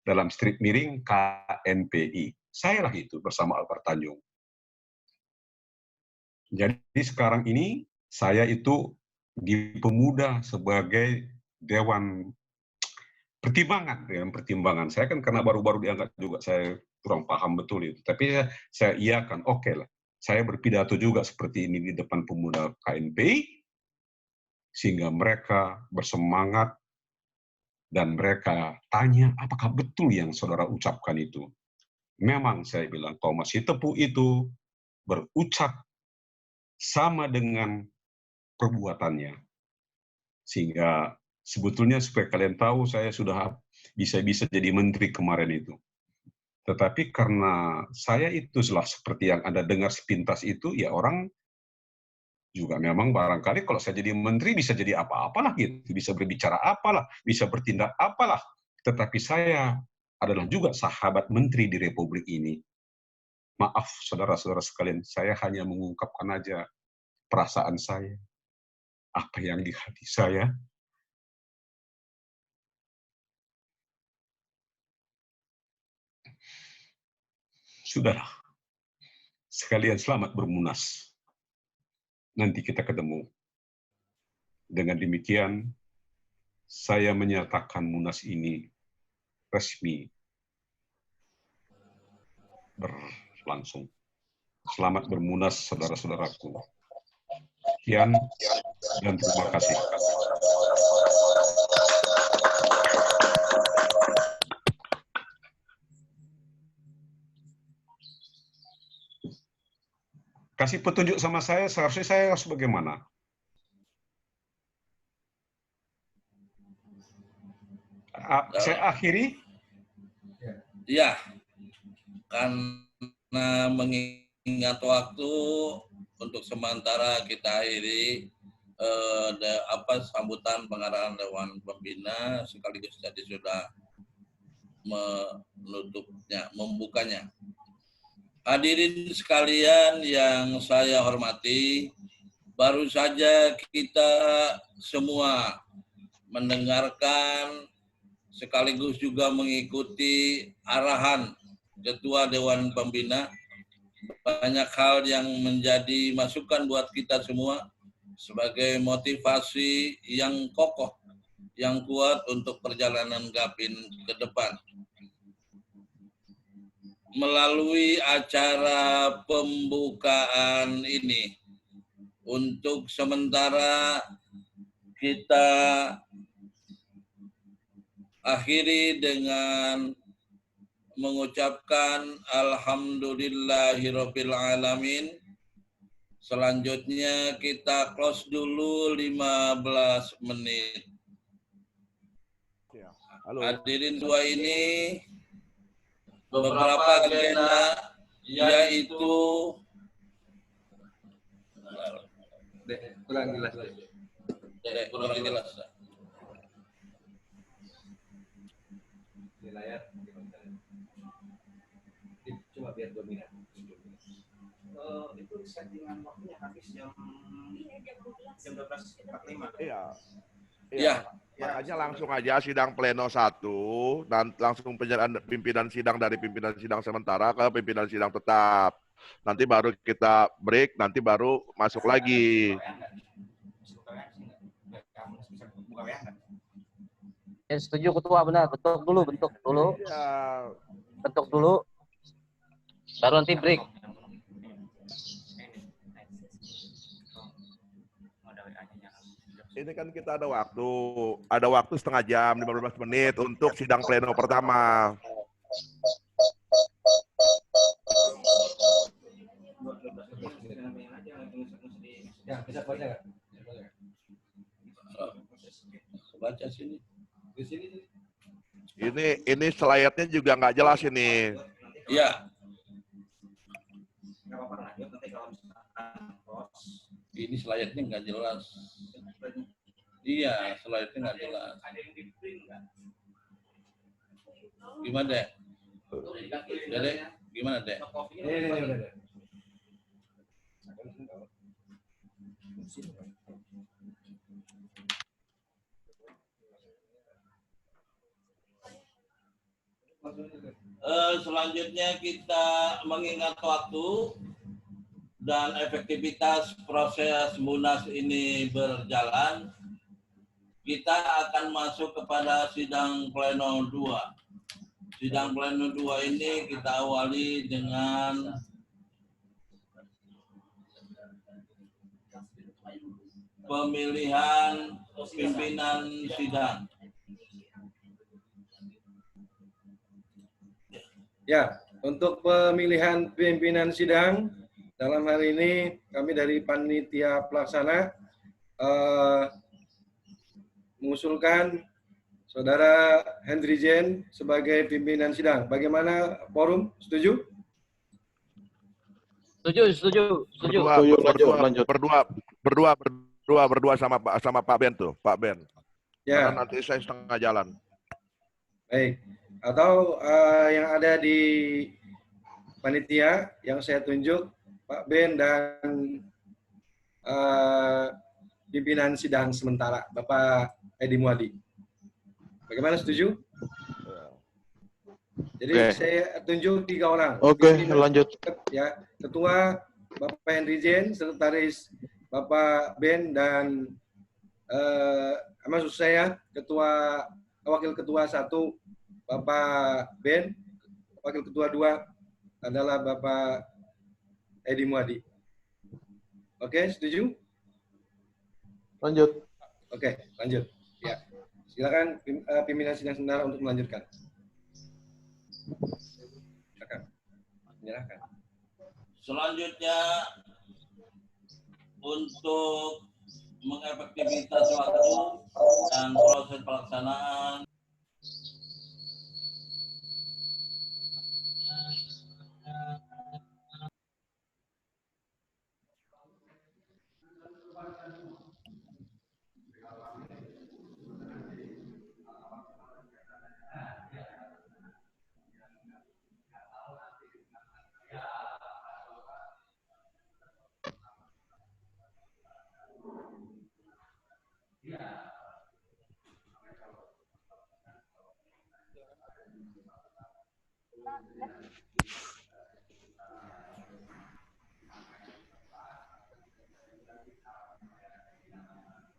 dalam strip miring KNPI. Sayalah itu bersama Albert Tanjung. Jadi sekarang ini saya itu di Pemuda sebagai Dewan pertimbangan. Saya kan karena baru-baru diangkat juga, saya kurang paham betul itu. Tapi saya iakan, oke lah. Saya berpidato juga seperti ini di depan pemuda KNPI, sehingga mereka bersemangat dan mereka tanya, apakah betul yang saudara ucapkan itu? Memang saya bilang, Thomas Sitepu itu berucap sama dengan perbuatannya. Sehingga sebetulnya supaya kalian tahu, saya sudah bisa jadi menteri kemarin itu. Tetapi karena saya itu seperti yang Anda dengar sepintas itu, ya orang juga memang barangkali kalau saya jadi menteri bisa jadi apa-apalah gitu, bisa berbicara apalah, bisa bertindak apalah. Tetapi saya adalah juga sahabat menteri di Republik ini. Maaf saudara-saudara sekalian, saya hanya mengungkapkan aja perasaan saya, apa yang di hati saya. Sudahlah, sekalian selamat bermunas. Nanti kita ketemu. Dengan demikian, saya menyatakan munas ini resmi berlangsung. Selamat bermunas, saudara-saudaraku. Sekian, dan terima kasih. Kasih petunjuk sama saya, seharusnya saya harus bagaimana? Saya akhiri? Ya, karena mengingat waktu, untuk sementara kita akhiri sambutan pengarahan Dewan Pembina, sekaligus tadi sudah membukanya. Hadirin sekalian yang saya hormati, baru saja kita semua mendengarkan sekaligus juga mengikuti arahan Ketua Dewan Pembina. Banyak hal yang menjadi masukan buat kita semua sebagai motivasi yang kokoh, yang kuat untuk perjalanan Gapin ke depan. Melalui acara pembukaan ini, untuk sementara kita akhiri dengan mengucapkan alhamdulillahirabbil alamin. Selanjutnya kita close dulu 15 menit. Halo. Hadirin dua ini beberapa agenda yaitu Kurang jelas. kurang jelas. Di layar. Cuma biar dominan. Itu settingan waktunya habis jam 12.45. Iya. Ya. Makanya langsung aja sidang pleno 1 dan langsung pimpinan sidang dari pimpinan sidang sementara ke pimpinan sidang tetap. Nanti baru kita break, nanti baru masuk lagi. Ya, setuju ketua, benar. Bentuk dulu. Ya, Bentuk dulu. Baru nanti break. ini kan kita ada waktu setengah jam, 15 menit untuk sidang pleno pertama. Ya, bisa baca nggak? Baca sini. Di sini. Ini slide-nya juga nggak jelas ini. Ya. Ini slide-nya nggak jelas. Iya, slide-nya nggak jelas. Gimana, Dek? Dek, gimana, Dek? Ini udah. Selanjutnya kita mengingat waktu dan efektivitas proses Munas ini berjalan. Kita akan masuk kepada sidang pleno 2. Sidang pleno 2 ini kita awali dengan pemilihan pimpinan sidang. Ya, untuk pemilihan pimpinan sidang, dalam hal ini kami dari panitia pelaksana mengusulkan Saudara Henry Jen sebagai pimpinan sidang. Bagaimana forum? Setuju? Setuju. Berdua sama Pak Ben tuh, Pak Ben. Ya. Karena nanti saya setengah jalan. Baik. Atau yang ada di panitia yang saya tunjuk, Pak Ben dan pimpinan sidang sementara, Bapak Edi Muadi. Bagaimana, setuju? Jadi saya tunjuk 3 orang. Oke, lanjut. Ya, Ketua Bapak Henry Jen, Sekretaris Bapak Ben, dan maksud saya Wakil Ketua 1 Bapak Ben, Wakil Ketua 2 adalah Bapak Edi Muadi. Oke, setuju? Lanjut. Oke, lanjut. Ya, silakan pimpinan sidang sementara untuk melanjutkan. Silakan. Menyerahkan. Selanjutnya untuk mengefektivitas waktu dan proses pelaksanaan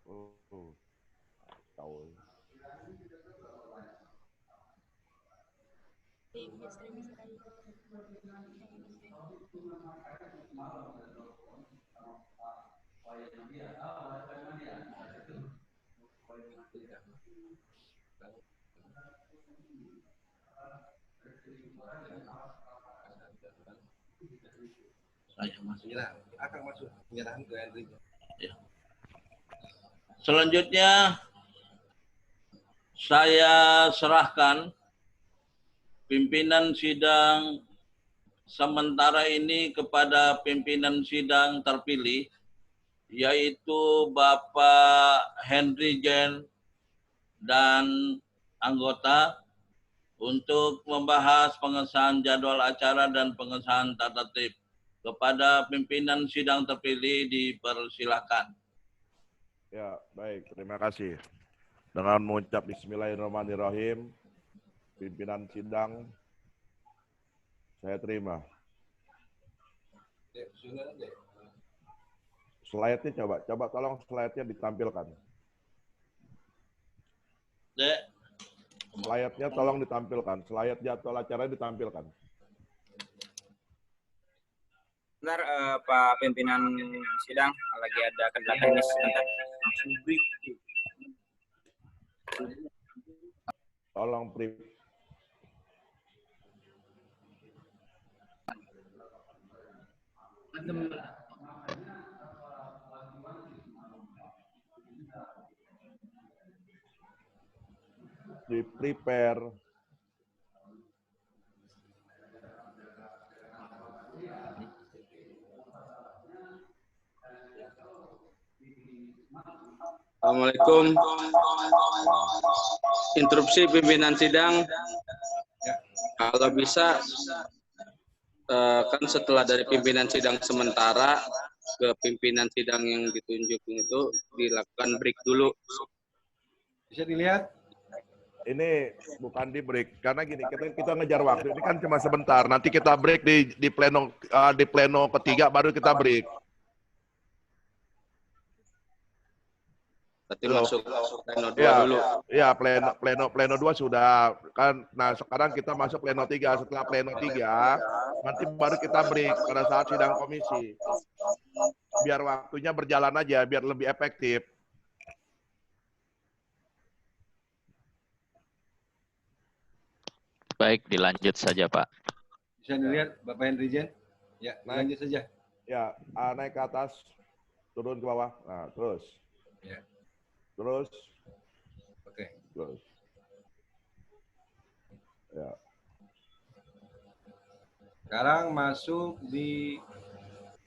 Oh, tahu. Saya masuk. Akan masuk penyerahan ke Henry. Ya. Selanjutnya saya serahkan pimpinan sidang sementara ini kepada pimpinan sidang terpilih, yaitu Bapak Henry Jen dan anggota untuk membahas pengesahan jadwal acara dan pengesahan tata tertib. Kepada pimpinan sidang terpilih dipersilakan. Ya, baik. Terima kasih. Dengan mengucap Bismillahirrahmanirrahim, pimpinan sidang saya terima. Slide-nya coba tolong slide-nya ditampilkan. Dek. Slide-nya tolong ditampilkan. Slide jadwal acara ditampilkan. Benar, Pak pimpinan sidang, lagi ada kendala teknis sebentar. Tolong brief. Di prepare. Assalamualaikum. Interupsi pimpinan sidang. Kalau bisa, kan setelah dari pimpinan sidang sementara ke pimpinan sidang yang ditunjuk itu dilakukan break dulu. Bisa dilihat? Ini bukan di break karena gini, kita ngejar waktu. Ini kan cuma sebentar. Nanti kita break di pleno ketiga baru kita break. Berarti masuk pleno 2 ya, dulu. Ya, pleno 2 sudah kan. Nah, sekarang kita masuk pleno 3. Setelah pleno 3 nanti baru kita break pada saat sidang komisi. Biar waktunya berjalan aja, biar lebih efektif. Baik, dilanjut saja, Pak. Bisa dilihat Bapak Henry Jen? Ya, lanjut saja. Ya, naik ke atas, turun ke bawah. Nah, terus. Ya. Terus. Oke. Terus. Ya. Sekarang masuk di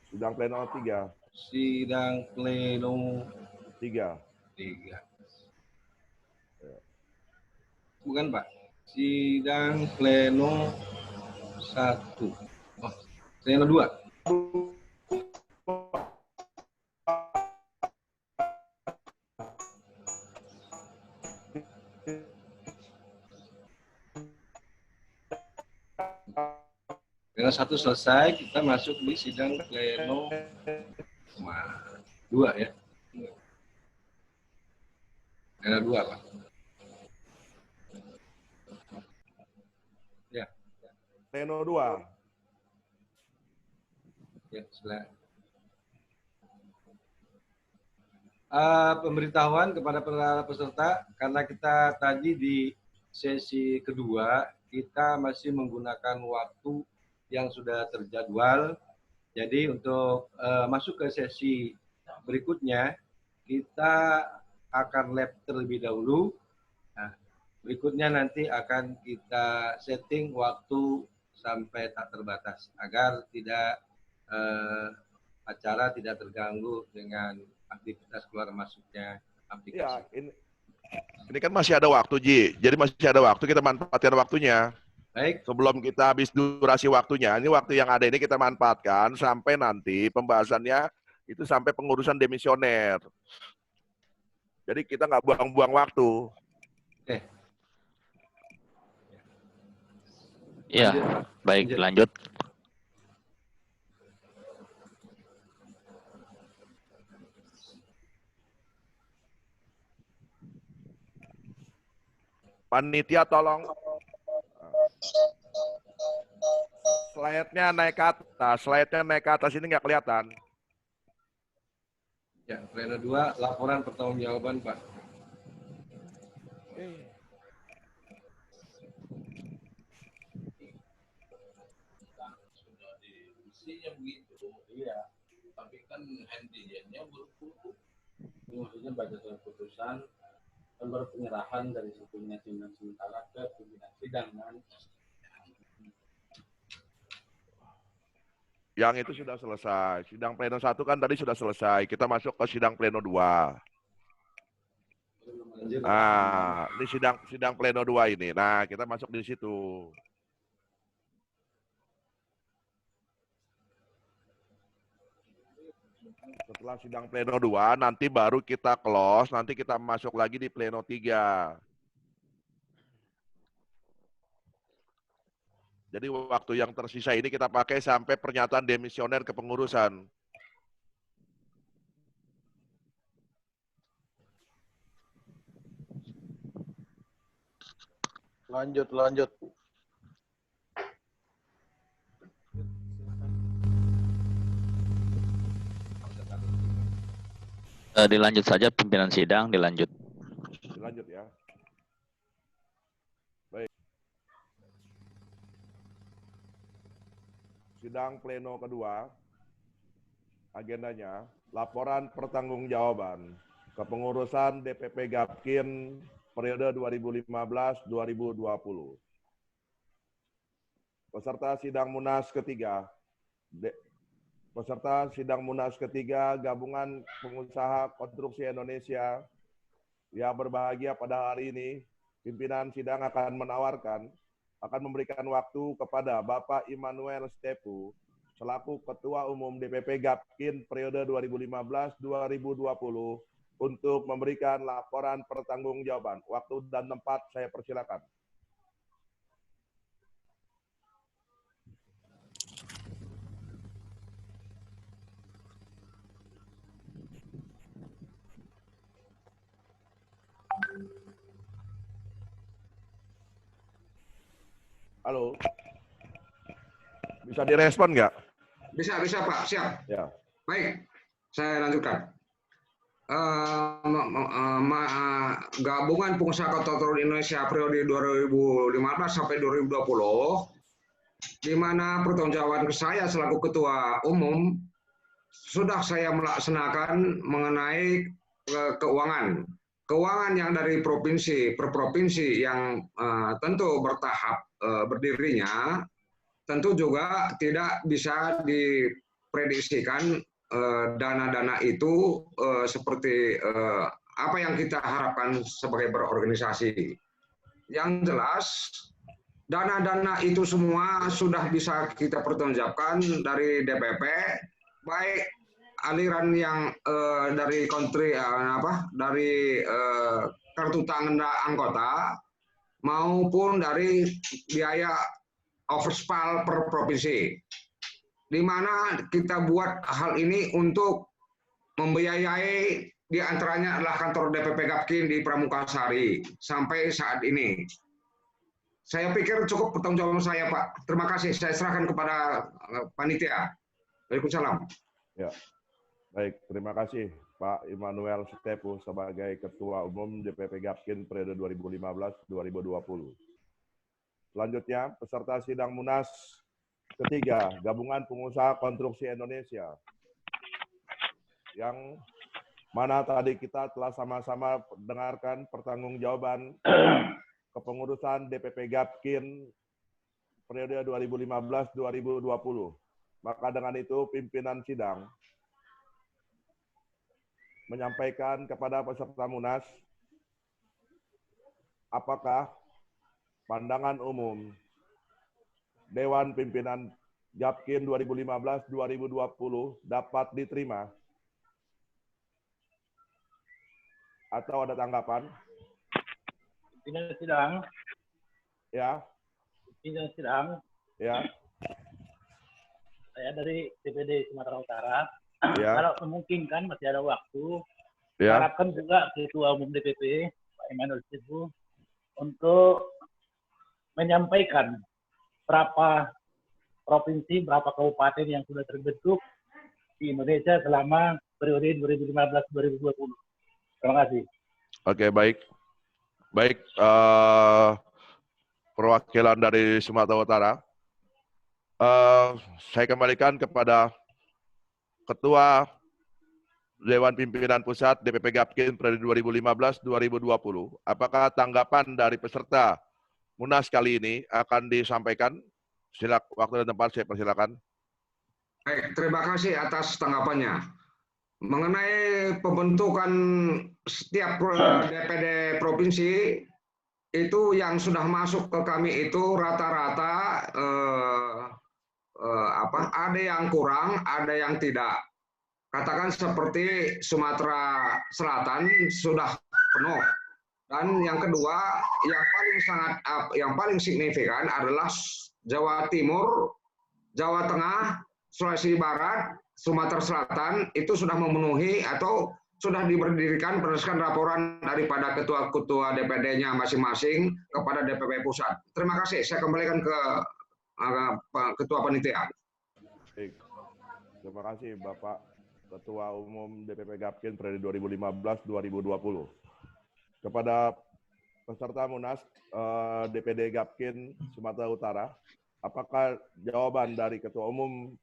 sidang pleno 3. Sidang pleno 3. Ya. Bukan, Pak. Sidang pleno 1. Oh, pleno 2. Pleno 1 selesai, kita masuk di sidang pleno 2 ya. Pleno 2, Pak. Ya. Pleno 2. Ya, silakan. Pemberitahuan kepada para peserta, karena kita tadi di sesi kedua, kita masih menggunakan waktu yang sudah terjadwal. Jadi untuk masuk ke sesi berikutnya, kita akan lab terlebih dahulu. Nah, berikutnya nanti akan kita setting waktu sampai tak terbatas agar tidak acara tidak terganggu dengan aktivitas keluar masuknya aplikasi. Ya, ini kan masih ada waktu, Ji. Jadi masih ada waktu, kita manfaatkan waktunya. Baik. Sebelum kita habis durasi waktunya, ini waktu yang ada ini kita manfaatkan sampai nanti pembahasannya itu sampai pengurusan demisioner. Jadi kita nggak buang-buang waktu. Oke. Iya, baik, lanjut. Panitia tolong slide-nya naik ke atas. Slide-nya naik ke atas ini nggak kelihatan. Ya, pleno 2, laporan pertanggungjawaban, Pak. Sudah diisinya begitu, iya. Tapi kan antigennya berkurang. Maksudnya baca surat putusan kan baru penyerahan dari pimpinan sidang sementara ke pimpinan sidang kan. Yang itu sudah selesai. Sidang pleno 1 kan tadi sudah selesai. Kita masuk ke sidang pleno 2. Nah, ini sidang pleno 2 ini. Nah, kita masuk di situ. Setelah sidang pleno 2, nanti baru kita close, nanti kita masuk lagi di pleno 3. Jadi waktu yang tersisa ini kita pakai sampai pernyataan demisioner kepengurusan. Lanjut. Dilanjut saja pimpinan sidang, dilanjut. Dilanjut ya. Baik. Sidang pleno kedua, agendanya, laporan pertanggungjawaban kepengurusan DPP Gapkin periode 2015-2020. Peserta sidang Munas ketiga, Gabungan Pengusaha Konstruksi Indonesia yang berbahagia pada hari ini, pimpinan sidang akan memberikan waktu kepada Bapak Immanuel Stepu selaku Ketua Umum DPP Gapkin periode 2015-2020 untuk memberikan laporan pertanggungjawaban. Waktu dan tempat saya persilakan. Halo. Bisa direspon nggak? Bisa Pak, siap. Ya. Baik, saya lanjutkan. Gabungan Pengusaha Konstruktor Indonesia periode 2015 sampai 2020, di mana pertanggungjawaban ke saya selaku Ketua Umum sudah saya melaksanakan mengenai keuangan yang dari provinsi per provinsi yang tentu bertahap berdirinya, tentu juga tidak bisa diprediksikan dana-dana itu seperti apa yang kita harapkan sebagai berorganisasi. Yang jelas, dana-dana itu semua sudah bisa kita pertanggungjawabkan dari DPP, baik aliran yang dari kartu tanda anggota maupun dari biaya overspal per provinsi, di mana kita buat hal ini untuk membiayai diantaranya adalah kantor DPP Gapkin di Pramukasari sampai saat ini. Saya pikir cukup pertanggungjawaban saya, Pak. Terima kasih. Saya serahkan kepada panitia. Waalaikumsalam. Ya. Baik, terima kasih Pak Immanuel Stepu sebagai Ketua Umum DPP Gapkin periode 2015-2020. Selanjutnya, peserta sidang Munas ketiga, Gabungan Pengusaha Konstruksi Indonesia. Yang mana tadi kita telah sama-sama dengarkan pertanggungjawaban kepengurusan DPP Gapkin periode 2015-2020. Maka dengan itu pimpinan sidang menyampaikan kepada peserta Munas apakah pandangan umum Dewan Pimpinan Gapkin 2015-2020 dapat diterima atau ada tanggapan? Pimpinan sidang. Ya. pimpinan sidang. Ya. Saya dari DPD Sumatera Utara. Ya. Kalau memungkinkan masih ada waktu, Ya. harapkan juga Ketua Umum DPP Pak Emmanuel Sibu untuk menyampaikan berapa provinsi, berapa kabupaten yang sudah terbentuk di Indonesia selama periode 2015-2020. Terima kasih. Oke, baik. Baik, perwakilan dari Sumatera Utara. Saya kembalikan kepada Ketua Dewan Pimpinan Pusat DPP Gapkin periode 2015-2020. Apakah tanggapan dari peserta Munas kali ini akan disampaikan? Silakan, waktu dan tempat saya persilakan. Baik, terima kasih atas tanggapannya. Mengenai pembentukan setiap DPD provinsi, itu yang sudah masuk ke kami itu rata-rata ada yang kurang, ada yang tidak. Katakan seperti Sumatera Selatan sudah penuh. Dan yang kedua, yang paling signifikan adalah Jawa Timur, Jawa Tengah, Sulawesi Barat, Sumatera Selatan itu sudah memenuhi atau sudah diberdirikan berdasarkan laporan daripada ketua-ketua DPD-nya masing-masing kepada DPP Pusat. Terima kasih. Saya kembalikan ke Ketua Panitia. Baik. Terima kasih Bapak Ketua Umum DPP Gapkin periode 2015-2020. Kepada peserta Munas DPD Gapkin Sumatera Utara, apakah jawaban dari Ketua Umum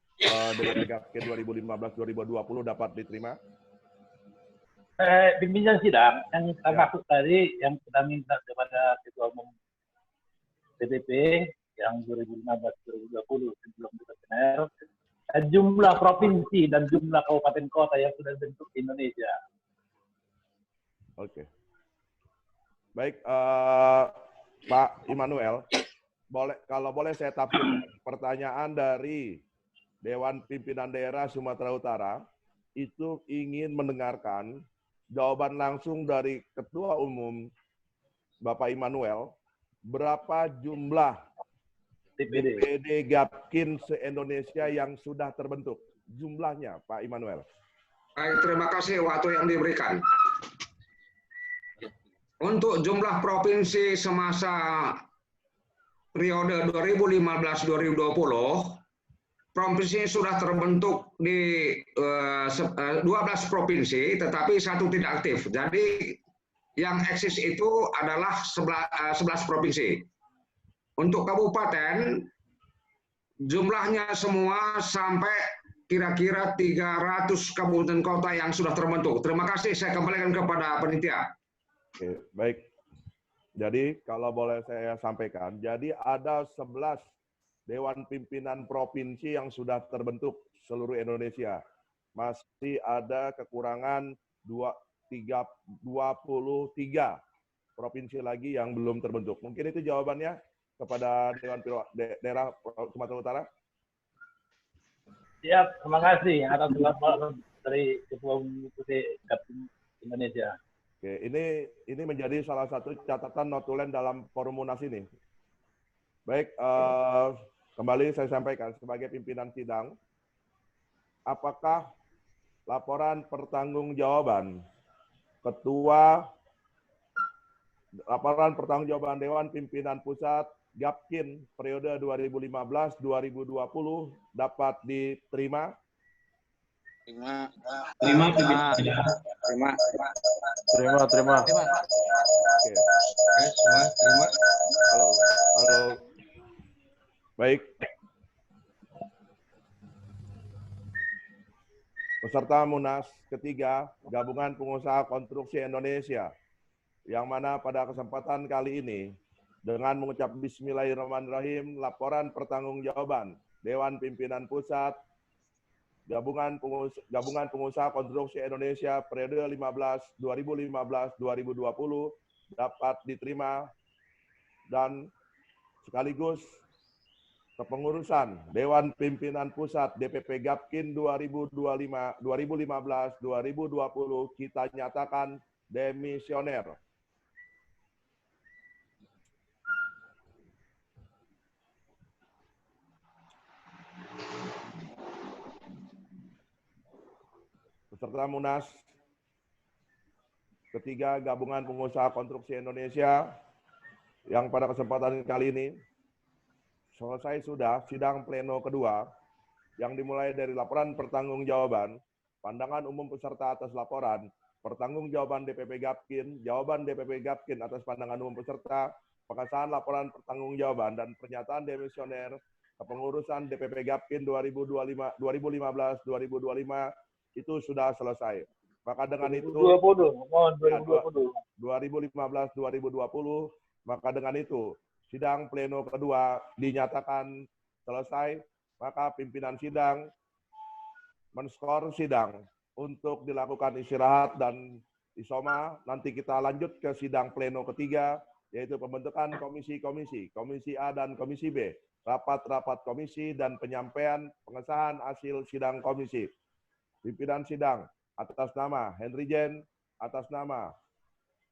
DPP Gapkin 2015-2020 dapat diterima? Pimpinan sidang yang kita maksud tadi, yang kita minta kepada Ketua Umum DPP yang 2015-2020 sebelum diperkenal, jumlah provinsi dan jumlah kabupaten kota yang sudah dibentuk di Indonesia. Oke. Baik, Pak Immanuel, kalau boleh saya tafsir pertanyaan dari Dewan Pimpinan Daerah Sumatera Utara, itu ingin mendengarkan jawaban langsung dari Ketua Umum Bapak Immanuel, berapa jumlah DPD Gapkin se-Indonesia yang sudah terbentuk? Jumlahnya, Pak Immanuel. Baik, terima kasih waktu yang diberikan. Untuk jumlah provinsi semasa periode 2015-2020, provinsi sudah terbentuk di 12 provinsi, tetapi satu tidak aktif. Jadi yang eksis itu adalah 11 provinsi. Untuk kabupaten, jumlahnya semua sampai kira-kira 300 kabupaten kota yang sudah terbentuk. Terima kasih, saya kembalikan kepada panitia. Oke, baik. Jadi kalau boleh saya sampaikan, jadi ada 11 Dewan Pimpinan Provinsi yang sudah terbentuk seluruh Indonesia. Masih ada kekurangan 23 provinsi lagi yang belum terbentuk. Mungkin itu jawabannya kepada Dewan Daerah Sumatera Utara. Siap, terima kasih atas laporan dari Ketua Umum Gapkin Indonesia. Oke, ini menjadi salah satu catatan notulen dalam forum Munas ini. Baik, kembali saya sampaikan sebagai pimpinan sidang, apakah laporan pertanggungjawaban pertanggungjawaban Dewan Pimpinan Pusat Gapkin periode 2015-2020 dapat diterima? Terima. Oke. Terima. Halo. Baik. Peserta Munas ketiga, Gabungan Pengusaha Konstruksi Indonesia, yang mana pada kesempatan kali ini, dengan mengucap Bismillahirrahmanirrahim, laporan pertanggungjawaban Dewan Pimpinan Pusat Gabungan Pengusaha Konstruksi Indonesia periode 2015-2020 dapat diterima, dan sekaligus kepengurusan Dewan Pimpinan Pusat DPP Gapkin 2015-2020 kita nyatakan demisioner. peserta Munas ketiga Gabungan Pengusaha Konstruksi Indonesia yang pada kesempatan kali ini selesai sudah sidang pleno kedua yang dimulai dari laporan pertanggungjawaban, pandangan umum peserta atas laporan, pertanggungjawaban DPP Gapkin, jawaban DPP Gapkin atas pandangan umum peserta, pengesahan laporan pertanggungjawaban dan pernyataan demisioner kepengurusan DPP Gapkin 2015-2025 itu sudah selesai. Maka dengan itu 2015-2020, maka dengan itu sidang pleno kedua dinyatakan selesai, maka pimpinan sidang men-skor sidang untuk dilakukan istirahat dan isoma. Nanti kita lanjut ke sidang pleno ketiga, yaitu pembentukan komisi-komisi, Komisi A dan Komisi B, rapat-rapat komisi dan penyampaian pengesahan hasil sidang komisi. Pimpinan sidang atas nama Henry Jen, atas nama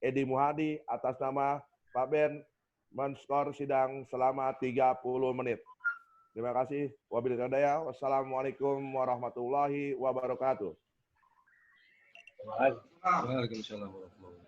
Edi Muhadi, atas nama Pak Ben, men-skor sidang selama 30 menit. Terima kasih. Wabillahi taufiq. Wassalamualaikum warahmatullahi wabarakatuh. Waalaikumsalam warahmatullahi wabarakatuh.